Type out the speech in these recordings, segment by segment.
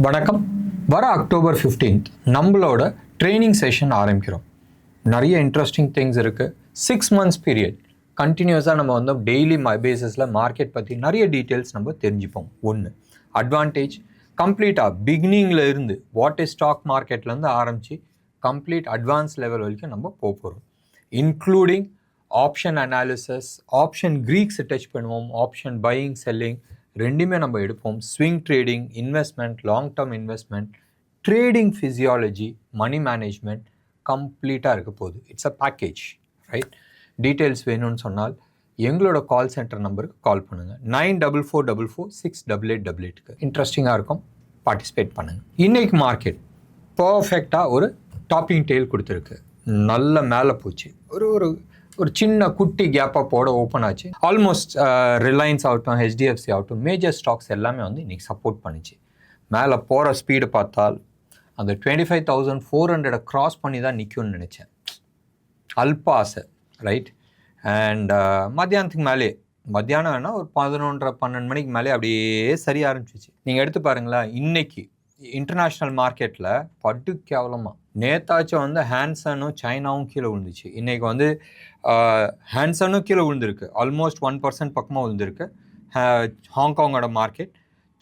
வணக்கம். வர October 15th நம்மளோட ட்ரைனிங் செஷன் ஆரம்பிக்கிறோம். நிறைய இன்ட்ரெஸ்டிங் திங்ஸ் இருக்குது. 6 months பீரியட் கண்டினியூஸாக நம்ம வந்து டெய்லி பேசிஸில் மார்க்கெட் பற்றி நிறைய டீட்டெயில்ஸ் நம்ம தெரிஞ்சுப்போம். ஒன்று அட்வான்டேஜ் கம்ப்ளீட்டாக பிகினிங்கில் இருந்து வாட் இஸ் ஸ்டாக் மார்க்கெட்லேருந்து ஆரம்பித்து கம்ப்ளீட் அட்வான்ஸ் லெவல் வரைக்கும் நம்ம போகிறோம். Including option analysis, option greeks touch பண்ணுவோம், ஆப்ஷன் பையிங் செல்லிங் ரெண்டுமே நம்ம எடுப்போம். Swing trading, investment, long term investment, trading physiology, money management கம்ப்ளீட்டாக இருக்க போகுது. It's a package, right? Details வேணும்னு சொன்னால் எங்களோட கால் சென்டர் நம்பருக்கு கால் பண்ணுங்கள். 9444468888க்கு. இன்ட்ரெஸ்டிங்காக இருக்கும், பார்ட்டிசிபேட் பண்ணுங்கள். இன்றைக்கு மார்க்கெட் பர்ஃபெக்டாக ஒரு டாப்பிங் டெயில் கொடுத்துருக்கு. நல்ல மேலே போச்சு. ஒரு சின்ன குட்டி கேப்பப்போட ஓப்பன் ஆச்சு. ஆல்மோஸ்ட் ரிலையன்ஸ் ஆகட்டும், ஹெச்டிஎஃப்சி ஆகட்டும், மேஜர் ஸ்டாக்ஸ் எல்லாமே வந்து இன்றைக்கி சப்போர்ட் பண்ணிச்சு. மேலே போகிற ஸ்பீடு பார்த்தால் அந்த 25,400 க்ராஸ் பண்ணி தான் நிற்கும்னு நினச்சேன். அல்ப ஆசை, ரைட்? அண்ட் மத்தியானத்துக்கு மேலே, மத்தியானம் வேணால் ஒரு 11:30-12 மணிக்கு மேலே அப்படியே சரிய ஆரம்பிச்சிச்சு. நீங்கள் எடுத்து பாருங்களேன், இன்றைக்கி இன்டர்நேஷ்னல் மார்க்கெட்டில் பட்டு கேவலமாக நேத்தாச்சும் வந்து ஹான்சனும் சைனாவும் கீழே விழுந்துச்சு. இன்றைக்கி வந்து ஹான்சனும் கீழே விழுந்திருக்கு, ஆல்மோஸ்ட் 1% பக்கமாக விழுந்திருக்கு ஹாங்காங்கோட மார்க்கெட்.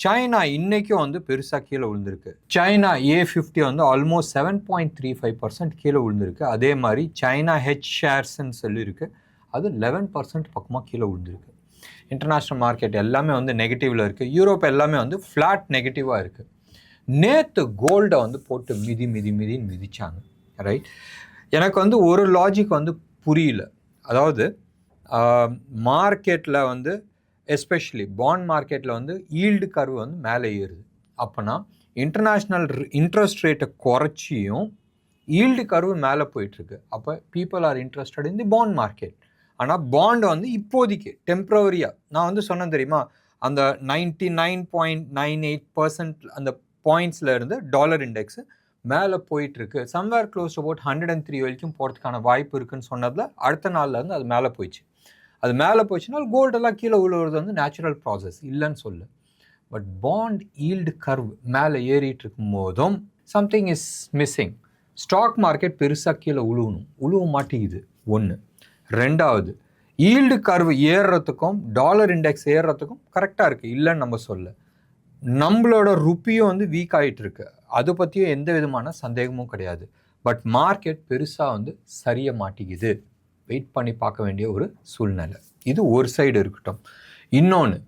சைனா இன்றைக்கும் வந்து பெருசாக கீழே விழுந்திருக்கு. சைனா A50 வந்து ஆல்மோஸ்ட் 7.35% கீழே விழுந்திருக்கு. அதே மாதிரி சைனா ஹெச் ஷேர்ஸ்ன்னு சொல்லியிருக்கு, அது 11% பக்கமாக கீழே விழுந்திருக்கு. இன்டர்நேஷ்னல் மார்க்கெட் எல்லாமே வந்து நெகட்டிவில் இருக்குது. யூரோப் எல்லாமே வந்து ஃப்ளாட் நெகட்டிவாக இருக்குது. நேற்று கோல்டை வந்து போட்டு மிதிச்சாங்க, ரைட்? எனக்கு வந்து ஒரு லாஜிக் வந்து புரியல. அதாவது மார்க்கெட்டில் வந்து எஸ்பெஷலி பாண்ட் மார்க்கெட்டில் வந்து ஈல்டு கர்வ் வந்து மேலே ஏறுது. அப்போனா இன்டர்நேஷ்னல் இன்ட்ரெஸ்ட் ரேட்டை குறைச்சியும் ஈல்டு கர்வ் மேலே போயிட்டுருக்கு. அப்போ people are interested in the bond market. ஆனால் பாண்ட் வந்து இப்போதைக்கு டெம்ப்ரவரியாக நான் வந்து சொன்னேன் தெரியுமா, அந்த 99.98% அந்த பாயிண்ட்ஸில் இருந்து டாலர் இண்டெக்ஸு மேலே போயிட்டுருக்கு. சம்வேர் க்ளோஸ் அபவுட் 103 வரைக்கும் போகிறதுக்கான வாய்ப்பு இருக்குதுன்னு சொன்னதில் அடுத்த நாளில் இருந்து அது மேலே போயிடுச்சு. அது மேலே போயிடுச்சுன்னா கோல்டெல்லாம் கீழே விழுவுறது வந்து நேச்சுரல் ப்ராசஸ், இல்லைன்னு சொல்லு. பட் பாண்ட் ஈல்டு கர்வ் மேலே ஏறிட்டு இருக்கும் போதும் something is missing. Stock market பெருசாக கீழே உழுவ மாட்டேங்குது. ஒன்று. ரெண்டாவது, ஈல்டு கர்வ் ஏறுறதுக்கும் டாலர் இண்டெக்ஸ் ஏறுறதுக்கும் கரெக்டாக இருக்குது, இல்லைன்னு நம்ம சொல்ல. நம்மளோட ருப்பியும் வந்து வீக் ஆகிட்டு இருக்கு, அதை பற்றியும் எந்த விதமான சந்தேகமும் கிடையாது. பட் மார்க்கெட் பெருசாக வந்து சரிய மாட்டேங்குது. வெயிட் பண்ணி பார்க்க வேண்டிய ஒரு சூழ்நிலை. இது ஒரு சைடு இருக்கட்டும். இன்னொன்று,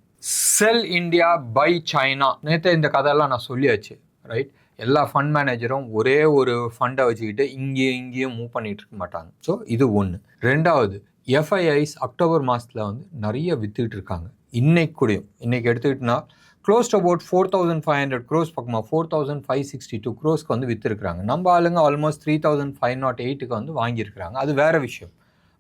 செல் இண்டியா பை சைனா. நேற்று இந்த கதையெல்லாம் நான் சொல்லியாச்சு, ரைட்? எல்லா ஃபண்ட் மேனேஜரும் ஒரே ஒரு ஃபண்டை வச்சுக்கிட்டு இங்கேயும் மூவ் பண்ணிகிட்டு இருக்க மாட்டாங்க. ஸோ இது ஒன்று. ரெண்டாவது, எஃப்ஐஐஸ் அக்டோபர் மாதத்தில் வந்து நிறைய விற்றுக்கிட்டு இருக்காங்க. இன்னைக்கு எடுத்துக்கிட்டோன்னா க்ளோஸ் டு அபவுட் 4,500 crores பக்கமாக 4,562 crores வந்து விற்றுருக்குறாங்க. நம்ம ஆளுங்க ஆல்மோஸ்ட் 3,508 வந்து வாங்கியிருக்கிறாங்க. அது வேறு விஷயம்.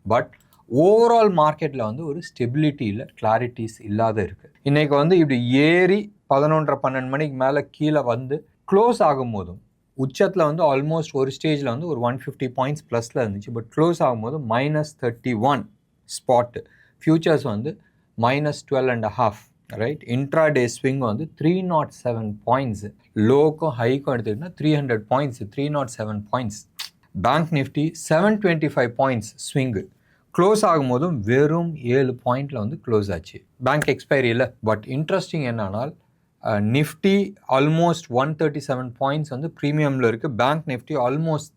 பட் ஓவரால் மார்க்கெட்டில் வந்து ஒரு ஸ்டெபிலிட்டியில் கிளாரிட்டிஸ் இல்லாத இருக்குது. இன்றைக்கி வந்து இப்படி ஏறி 11:30-12 மணிக்கு மேலே கீழே வந்து க்ளோஸ் ஆகும் போதும் உச்சத்தில் வந்து ஆல்மோஸ்ட் ஒரு ஸ்டேஜில் வந்து ஒரு 150 பாயிண்ட்ஸ் ப்ளஸில் இருந்துச்சு. பட் க்ளோஸ் ஆகும்போது -31 ஸ்பாட்டு. ஃபியூச்சர்ஸ் வந்து -12.5, ரைட்? இன்ட்ராடே ஸ்விங் வந்து 307 பாயிண்ட்ஸு. லோக்கும் ஹைக்கும் எடுத்துக்கிட்டா 300 points, 307 points. Bank Nifty 725 points swing. Close ஆகும்போதும் வெறும் 7 பாயிண்டில் வந்து க்ளோஸ் ஆச்சு பேங்க் எக்ஸ்பைரியில். பட் இன்ட்ரெஸ்டிங் என்னன்னால் நிஃப்டி ஆல்மோஸ்ட் 137 பாயிண்ட்ஸ் வந்து ப்ரீமியமில் இருக்குது. பேங்க் நிஃப்டி ஆல்மோஸ்ட்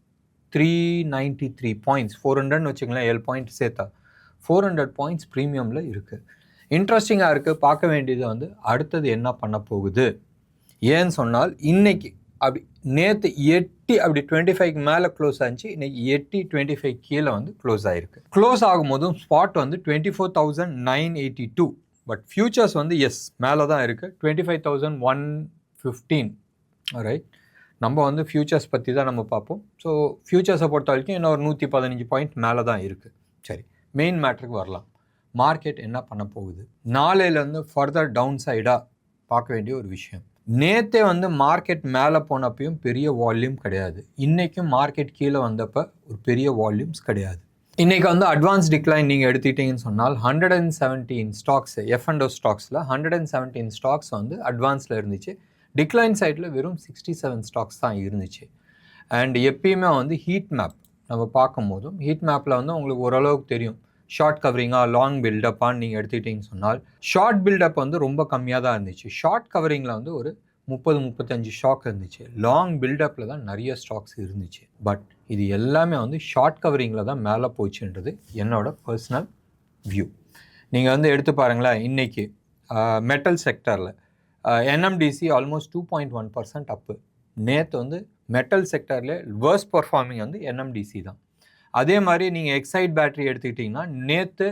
393 பாயிண்ட்ஸ், 400ன்னு வச்சுக்கலாம், 7 பாயிண்ட் சேர்த்தா 400 பாயிண்ட்ஸ் ப்ரீமியமில் இருக்குது. இன்ட்ரெஸ்டிங்காக இருக்குது. பார்க்க வேண்டியது வந்து அடுத்தது என்ன பண்ண போகுது. ஏன்னு சொன்னால் இன்னைக்கு அப்படி நேற்று எட்டி அப்படி 25க்கு மேலே க்ளோஸ் ஆச்சு. இன்றைக்கி எட்டி 25 கீழே வந்து க்ளோஸ் ஆகிருக்கு. க்ளோஸ் ஆகும்போதும் ஸ்பாட் வந்து 24,982. பட் ஃபியூச்சர்ஸ் வந்து எஸ் மேலே தான் இருக்குது, 25,115, ரைட்? நம்ம வந்து ஃபியூச்சர்ஸ் பற்றி தான் நம்ம பார்ப்போம். ஸோ ஃபியூச்சர்ஸை பொறுத்த வரைக்கும் இன்னும் ஒரு 115 பாயிண்ட் மேலே தான் இருக்குது. சரி, மெயின் மேட்ருக்கு வரலாம். மார்க்கெட் என்ன பண்ண போகுது? நாளையிலேருந்து ஃபர்தர் டவுன் சைடாக பார்க்க வேண்டிய ஒரு விஷயம். நேற்றே வந்து மார்க்கெட் மேலே போனப்பையும் பெரிய வால்யூம் கிடையாது. இன்றைக்கும் மார்க்கெட் கீழே வந்தப்போ ஒரு பெரிய வால்யூம்ஸ் கிடையாது. இன்றைக்கி வந்து அட்வான்ஸ் டிக்ளைன் நீங்கள் எடுத்துக்கிட்டிங்கன்னு சொன்னால் 117 ஸ்டாக்ஸ், F&O ஸ்டாக்ஸில் 117 ஸ்டாக்ஸ் வந்து அட்வான்ஸில் இருந்துச்சு. டிக்ளைன் சைடில் வெறும் 67 ஸ்டாக்ஸ் தான் இருந்துச்சு. அண்ட் எப்பயுமே வந்து ஹீட் மேப் நம்ம பார்க்கும் போதும் ஹீட் மேப்பில் வந்து உங்களுக்கு ஓரளவுக்கு தெரியும் ஷார்ட் கவரிங்காக லாங் பில்டப்பான்னு நீங்கள் எடுத்துக்கிட்டிங்கன்னு சொன்னால் ஷார்ட் பில்டப் வந்து ரொம்ப கம்மியாக தான் இருந்துச்சு. ஷார்ட் கவரிங்கில் வந்து ஒரு 30-35 ஸ்டாக் இருந்துச்சு. லாங் பில்டப்பில் தான் நிறைய ஸ்டாக்ஸ் இருந்துச்சு. பட் இது எல்லாமே வந்து ஷார்ட் கவரிங்கில் தான் மேலே போச்சுன்றது என்னோட பர்சனல் வியூ. நீங்கள் வந்து எடுத்து பாருங்களேன், இன்றைக்கி மெட்டல் செக்டரில் NMDC ஆல்மோஸ்ட் 2.1% அப்பு. நேற்று வந்து மெட்டல் செக்டரில் வேர்ஸ்ட் பர்ஃபார்மிங் வந்து NMDC தான். அதே மாதிரி நீங்கள் எக்ஸைட் பேட்டரி எடுத்துக்கிட்டிங்கன்னா நேற்று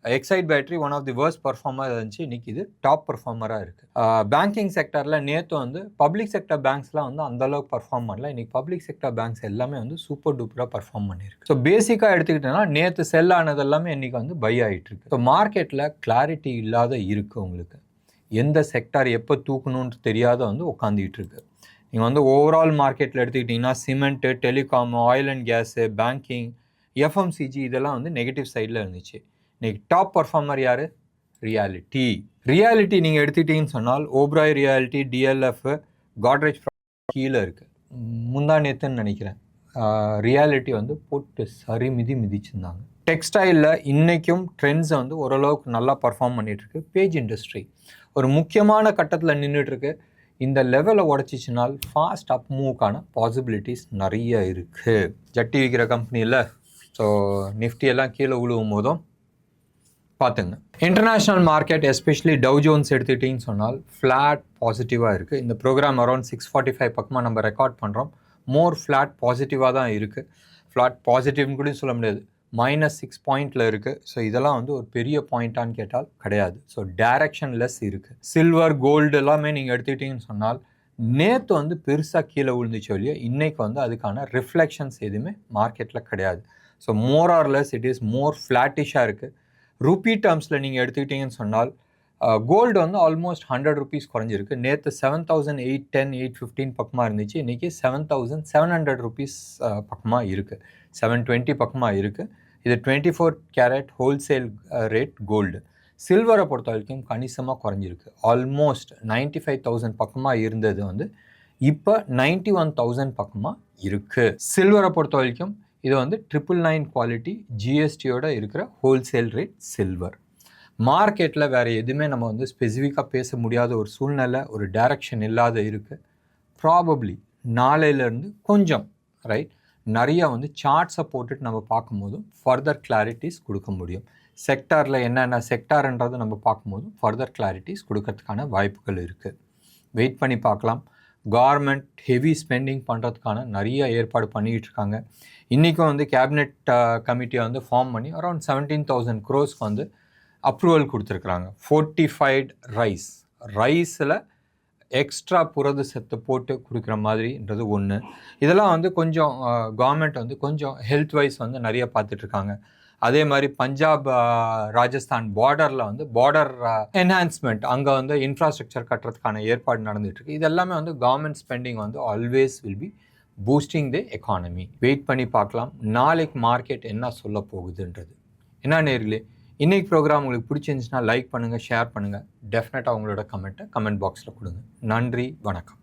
Exide battery one of the worst performer இருந்துச்சு. இன்றைக்கி இது டாப் பர்ஃபார்மராக இருக்குது. பேங்கிங் செக்டரில் நேற்று வந்து பப்ளிக் செக்டர் பேங்க்ஸ்லாம் வந்து அந்தளவுக்கு பர்ஃபார்ம் பண்ணல. இன்றைக்கி பப்ளிக் செக்டர் பேங்க்ஸ் எல்லாமே வந்து சூப்பர் டூப்பராக பர்ஃபார்ம் பண்ணியிருக்கு. ஸோ பேசிக்காக எடுத்துக்கிட்டோன்னா நேற்று செல் ஆனது எல்லாமே இன்றைக்கி வந்து பை ஆகிட்டு இருக்கு. ஸோ மார்க்கெட்டில் கிளாரிட்டி இல்லாத இருக்குது. உங்களுக்கு எந்த செக்டார் எப்போ தூக்கணும்னு தெரியாத வந்து உட்காந்துக்கிட்டு இருக்கு. நீங்கள் வந்து ஓவரால் மார்க்கெட்டில் எடுத்துக்கிட்டிங்கன்னா cement, telecom, oil and case, banking, FMCG இதெல்லாம் வந்து நெகட்டிவ் சைடில் இருந்துச்சு. இன்றைக்கி டாப் பர்ஃபார்மர் யார்? ரியாலிட்டி நீங்கள் எடுத்துக்கிட்டிங்கன்னு சொன்னால் ஓப்ராய் ரியாலிட்டி, DLF, காட்ரேஜ் கீழே இருக்குது. முந்தா நேத்துன்னு நினைக்கிறேன் ரியாலிட்டி வந்து போட்டு சரி மிதிச்சிருந்தாங்க. டெக்ஸ்டைலில் இன்றைக்கும் ட்ரெண்ட்ஸை வந்து ஓரளவுக்கு நல்லா பர்ஃபார்ம் பண்ணிகிட்ருக்கு. பேஜ் இண்டஸ்ட்ரி ஒரு முக்கியமான கட்டத்தில் நின்றுட்டுருக்கு. இந்த லெவலை உடச்சிச்சினால் ஃபாஸ்ட் அப் மூவ்க்கான பாசிபிலிட்டிஸ் நிறைய இருக்குது. ஜட்டி விற்கிற கம்பெனியில் ஸோ நிஃப்டியெல்லாம் கீழே விழுவும் போதும் பார்த்துங்க. International market especially Dow Jones எடுத்துக்கிட்டிங்கன்னு சொன்னால் ஃப்ளாட் பாசிட்டிவாக இருக்குது. இந்த ப்ரோக்ராம் அரௌண்ட் 6:45 பக்கமாக நம்ம ரெக்கார்ட் பண்ணுறோம். மோர் ஃப்ளாட் பாசிட்டிவாக தான் இருக்குது. ஃப்ளாட் பாசிட்டிவ்னு கூட சொல்ல முடியாது, -6 பாயிண்டில் இருக்குது. ஸோ இதெல்லாம் வந்து ஒரு பெரிய பாயிண்ட்டான்னு கேட்டால் கிடையாது. ஸோ டைரக்ஷன்லெஸ் இருக்குது. சில்வர், கோல்டு எல்லாமே நீங்கள் எடுத்துக்கிட்டிங்கன்னு சொன்னால் நேற்று வந்து பெருசாக கீழே விழுந்துச்சு வெளியே. இன்றைக்கி வந்து அதுக்கான ரிஃப்ளெக்ஷன்ஸ் எதுவுமே மார்க்கெட்டில் கிடையாது. So more or less it is more ஃப்ளாட்டிஷாக இருக்குது. ருப்பி டேர்ம்ஸில் நீங்கள் எடுத்துக்கிட்டிங்கன்னு சொன்னால் கோல்டு வந்து ஆல்மோஸ்ட் 100 rupees குறைஞ்சிருக்கு. நேற்று 7,810, 815 பக்கமாக இருந்துச்சு. இன்றைக்கி 7,700 rupees பக்கமாக இருக்குது. 720 பக்கமாக இருக்குது. இது 24 கேரட் ஹோல்சேல் ரேட் கோல்டு. சில்வரை பொறுத்த வரைக்கும் கணிசமாக குறைஞ்சிருக்கு. ஆல்மோஸ்ட் 95,000 பக்கமாக இருந்தது வந்து இப்போ 91,000 பக்கமாக இருக்குது. சில்வரை பொறுத்த வரைக்கும் இது வந்து 999 குவாலிட்டி GSTயோட இருக்கிற ஹோல்சேல் ரேட் சில்வர். மார்க்கெட்டில் வேறு எதுவுமே நம்ம வந்து ஸ்பெசிஃபிக்காக பேச முடியாத ஒரு சூழ்நிலை, ஒரு டைரக்ஷன் இல்லாத இருக்குது. ப்ராபப்ளி நாளையிலேருந்து கொஞ்சம் நிறையா வந்து சார்ட்ஸை போட்டுட்டு நம்ம பார்க்கும்போதும் ஃபர்தர் கிளாரிட்டிஸ் கொடுக்க முடியும். செக்டாரில் என்னென்ன செக்டார்ன்றதை நம்ம பார்க்கும்போதும் ஃபர்தர் கிளாரிட்டிஸ் கொடுக்கறதுக்கான வாய்ப்புகள் இருக்குது. வெயிட் பண்ணி பார்க்கலாம். கவர்மெண்ட் ஹெவி ஸ்பெண்டிங் பண்ணுறதுக்கான நிறைய ஏற்பாடு பண்ணிக்கிட்டு இருக்காங்க. இன்றைக்கும் வந்து கேபினெட் கமிட்டியை வந்து ஃபார்ம் பண்ணி அரௌண்ட் 17,000 crores வந்து அப்ரூவல் கொடுத்துருக்குறாங்க. ஃபோர்ட்டிஃபைட் ரைஸில் எக்ஸ்ட்ரா புரத சத்து போட்டு கொடுக்குற மாதிரின்றது ஒன்று. இதெல்லாம் வந்து கொஞ்சம் கவர்மெண்ட் வந்து கொஞ்சம் ஹெல்த் வைஸ் வந்து நிறைய பார்த்துட்ருக்காங்க. அதே மாதிரி பஞ்சாப் ராஜஸ்தான் பார்டரில் வந்து பார்டர் என்ஹான்ஸ்மெண்ட், அங்கே வந்து இன்ஃப்ராஸ்ட்ரக்சர் கட்டுறதுக்கான ஏற்பாடு நடந்துகிட்ருக்கு. இது எல்லாமே வந்து கவர்மெண்ட் ஸ்பெண்டிங் வந்து always will be boosting the economy. Wait பண்ணி பார்க்கலாம் நாளைக்கு மார்க்கெட் என்ன சொல்ல போகுதுன்றது. என்ன நேர்களே, இன்றைக்கி ப்ரோக்ராம் உங்களுக்கு பிடிச்சிருந்துச்சுன்னா லைக் பண்ணுங்கள், ஷேர் பண்ணுங்கள். டெஃபினட்டாக உங்களோட கமெண்ட் பாக்ஸில் கொடுங்க. நன்றி, வணக்கம்.